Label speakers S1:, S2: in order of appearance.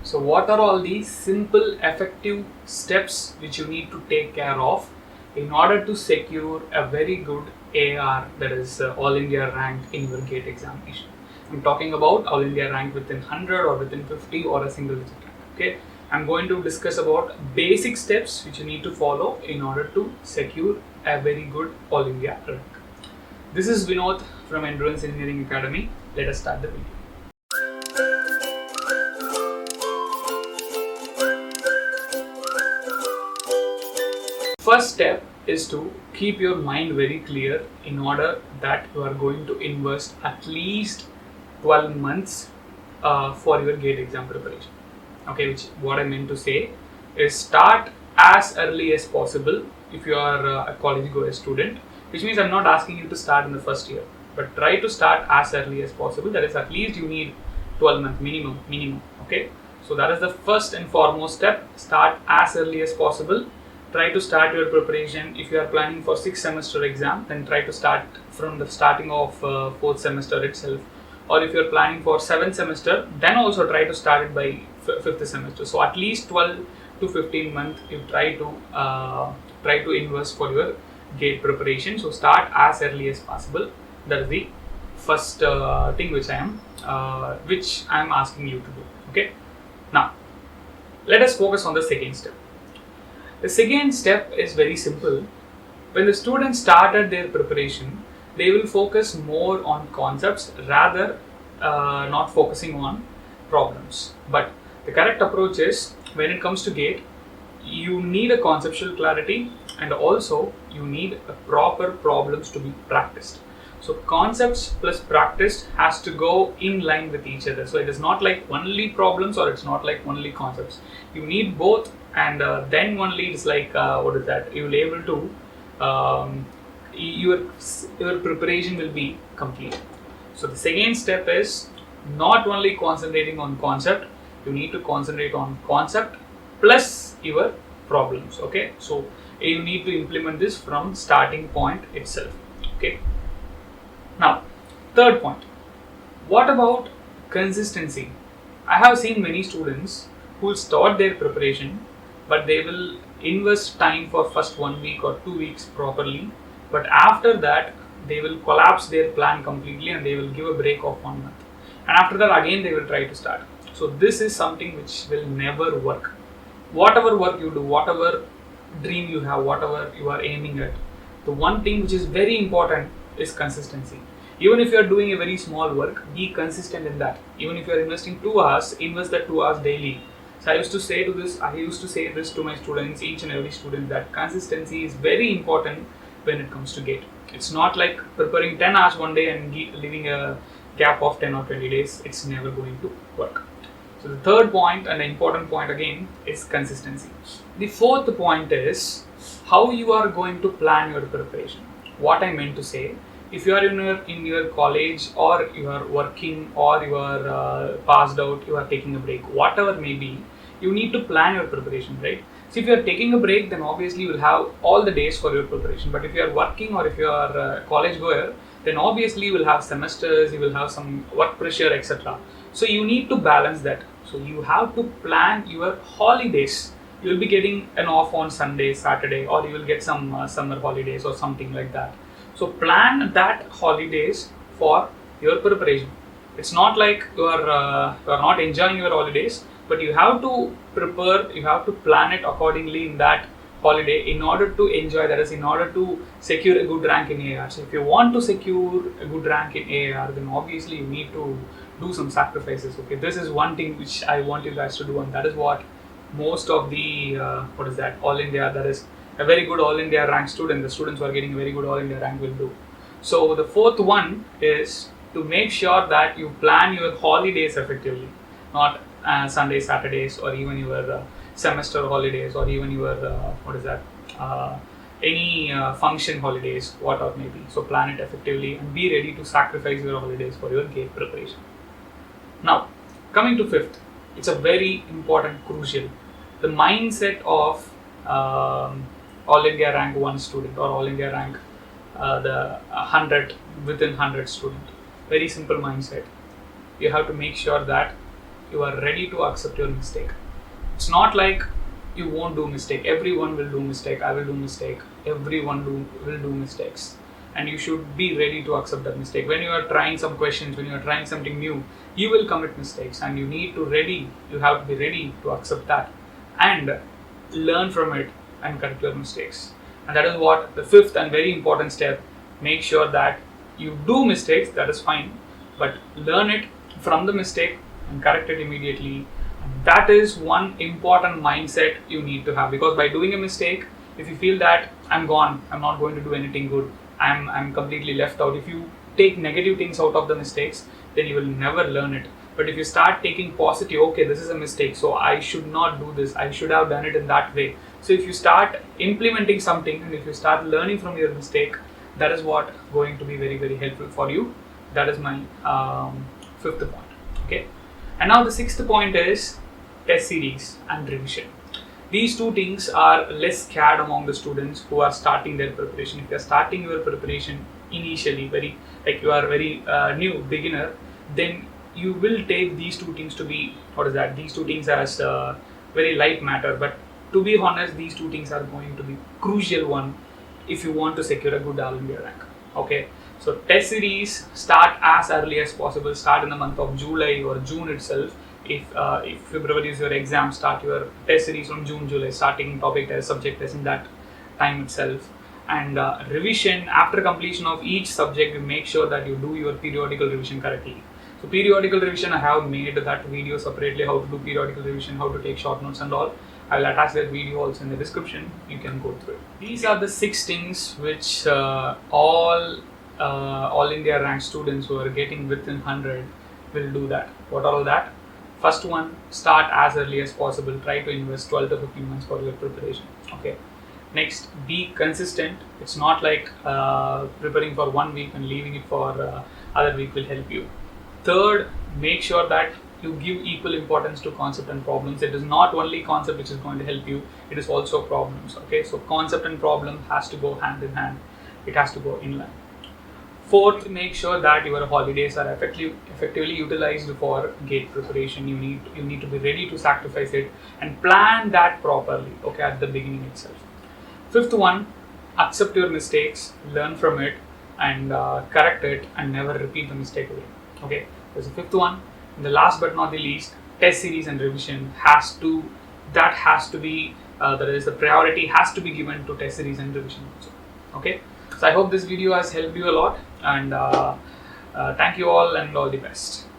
S1: So what are all the simple effective steps which you need to take care of in order to secure a very good AR, that is All India rank in your GATE examination? I'm talking about All India rank within 100 or within 50 or a single digit rank. Okay, I'm going to discuss about basic steps which you need to follow in order to secure a very good All India rank. This is Vinod from Endurance Engineering Academy. Let us start the video. First step is to keep your mind very clear in order that you are going to invest at least 12 months for your GATE exam preparation. Okay, which what I meant to say is start as early as possible if you are a college goer student, which means I'm not asking you to start in the first year, but try to start as early as possible. That is, at least you need 12 months minimum. Okay, so that is the first and foremost step. Start as early as possible. Try to start your preparation. If you are planning for 6th semester exam, then try to start from the starting of 4th semester itself. Or if you are planning for 7th semester, then also try to start it by 5th semester. So at least 12 to 15 months you try to invest for your GATE preparation. So start as early as possible. That is the first thing which I am asking you to do. Okay. Now let us focus on the second step. The second step is very simple. When the students started their preparation, they will focus more on concepts rather not focusing on problems. But the correct approach is, when it comes to GATE, you need a conceptual clarity and also you need a proper problems to be practiced. So concepts plus practice has to go in line with each other. So it is not like only problems or it's not like only concepts. You need both, and then only it's like you will be able to your preparation will be complete. So the second step is not only concentrating on concept, you need to concentrate on concept plus your problems. Okay, so you need to implement this from starting point itself. Okay. Now, third point, what about consistency? I have seen many students who will start their preparation, but they will invest time for first 1 week or 2 weeks properly, but after that they will collapse their plan completely and they will give a break of 1 month, and after that again they will try to start. So this is something which will never work. Whatever work you do, whatever dream you have, whatever you are aiming at, the one thing which is very important is consistency. Even if you are doing a very small work, be consistent in that. Even if you are investing 2 hours, invest that 2 hours daily. So I used to say this to my students, each and every student, that consistency is very important when it comes to GATE. It's not like preparing 10 hours one day and leaving a gap of 10 or 20 days. It's never going to work. So the third point, and the important point again, is consistency. The fourth point is how you are going to plan your preparation. What I meant to say, if you are in your college, or you are working, or you are passed out, you are taking a break, whatever may be, you need to plan your preparation, right? So if you are taking a break, then obviously you will have all the days for your preparation. But if you are working or if you are a college goer, then obviously you will have semesters, you will have some work pressure, etc. So you need to balance that. So you have to plan your holidays. You will be getting an off on Sunday, Saturday, or you will get some summer holidays or something like that. So plan that holidays for your preparation. It's not like you are not enjoying your holidays, but you have to prepare, you have to plan it accordingly in that holiday in order to enjoy, that is, in order to secure a good rank in AR. So if you want to secure a good rank in AR, then obviously you need to do some sacrifices. Okay, this is one thing which I want you guys to do, and that is what most of the All India, that is a very good All India rank student, the students who are getting a very good All India rank will do. So the fourth one is to make sure that you plan your holidays effectively, not Sundays, Saturdays, or even your semester holidays, or even your any function holidays, whatever may be. So plan it effectively and be ready to sacrifice your holidays for your GATE preparation. Now, coming to fifth, it's a very important, crucial, the mindset of All India rank 1 student or All India rank the 100 within 100 student. Very simple mindset. You have to make sure that you are ready to accept your mistake. It's not like you won't do mistake. Everyone will do mistake. I will do mistake. Everyone will do mistakes, and you should be ready to accept that mistake. When you are trying some questions, when you are trying something new, you will commit mistakes, and you have to be ready to accept that and learn from it and correct your mistakes. And that is what the fifth and very important step. Make sure that you do mistakes, that is fine, but learn it from the mistake and correct it immediately. That is one important mindset you need to have, because by doing a mistake, if you feel that I'm gone, I'm not going to do anything good, I'm completely left out, if you take negative things out of the mistakes, then you will never learn it. But if you start taking positive, okay, this is a mistake, so I should not do this, I should have done it in that way. So if you start implementing something and if you start learning from your mistake, that is what going to be very, very helpful for you. That is my fifth point. Okay. And now the sixth point is test series and revision. These two things are less scared among the students who are starting their preparation. If you are starting your preparation initially, you are very new beginner, then you will take these two things to be, these two things as very light matter. But to be honest, these two things are going to be crucial one if you want to secure a good All India rank. Okay. So test series start as early as possible. Start in the month of July or June itself. If February is your exam, start your test series from June, July, starting topic test, subject test in that time itself. And revision, after completion of each subject, you make sure that you do your periodical revision correctly. So periodical revision, I have made that video separately, how to do periodical revision, how to take short notes and all. I will attach that video also in the description. You can go through it. These are the 6 things which all India ranked students who are getting within 100 will do that. What are all that? First one, start as early as possible. Try to invest 12 to 15 months for your preparation. Okay. Next, be consistent. It's not like preparing for 1 week and leaving it for other week will help you. Third, make sure that you give equal importance to concept and problems. It is not only concept which is going to help you, it is also problems. Okay, so concept and problem has to go hand in hand. It has to go in line. Fourth, make sure that your holidays are effectively utilized for gate preparation. You need to be ready to sacrifice it and plan that properly. Okay, at the beginning itself. Fifth one, accept your mistakes, learn from it, and correct it, and never repeat the mistake again. Okay, that's the fifth one. And the last but not the least, test series and revision has to be the priority has to be given to test series and revision also. Okay, so I hope this video has helped you a lot, and thank you all and all the best.